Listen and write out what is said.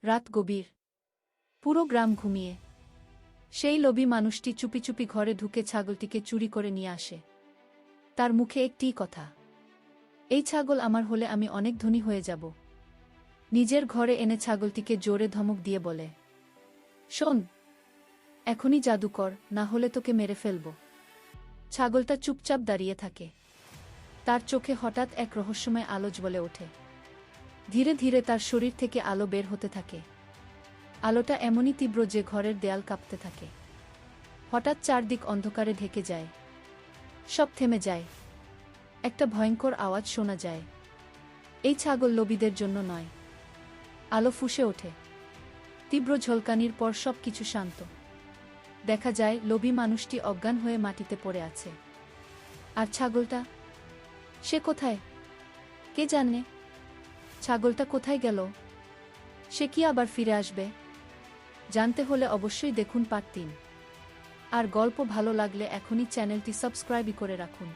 রাত গভীর। পুরো গ্রাম ঘুমিয়ে। সেই লোভী মানুষটি চুপি চুপি ঘরে ঢুকে ছাগলটিকে চুরি করে নিয়ে আসে। তার মুখে একটিই কথা, এই ছাগল আমার হলে আমি অনেক ধনী হয়ে যাব। নিজের ঘরে এনে ছাগলটিকে জোরে ধমক দিয়ে বলে, শোন, এখনই জাদু কর, না হলে তোকে মেরে ফেলব। ছাগলটা চুপচাপ দাঁড়িয়ে থাকে। তার চোখে হঠাৎ এক রহস্যময় আলো জ্বলে ওঠে। ধীরে ধীরে তার শরীর থেকে আলো বের হতে থাকে। আলোটা এমনই তীব্র যে ঘরের দেয়াল কাঁপতে থাকে। হঠাৎ চারদিক অন্ধকারে ঢেকে যায়। সব থেমে যায়। একটা ভয়ঙ্কর আওয়াজ শোনা যায়। এই ছাগল লোভীদের জন্য নয়। আলো ফুঁসে ওঠে। তীব্র ঝলকানির পর সব কিছু শান্ত। দেখা যায় লোভী মানুষটি অজ্ঞান হয়ে মাটিতে পড়ে আছে। আর ছাগলটা, সে কোথায়? কে জানে? ছাগলটা কোথায় গেল? সে কি আবার ফিরে আসবে? জানতে হলে অবশ্যই দেখুন পার্ট 3। আর গল্প ভালো লাগলে এখনই চ্যানেলটি সাবস্ক্রাইব করে রাখুন।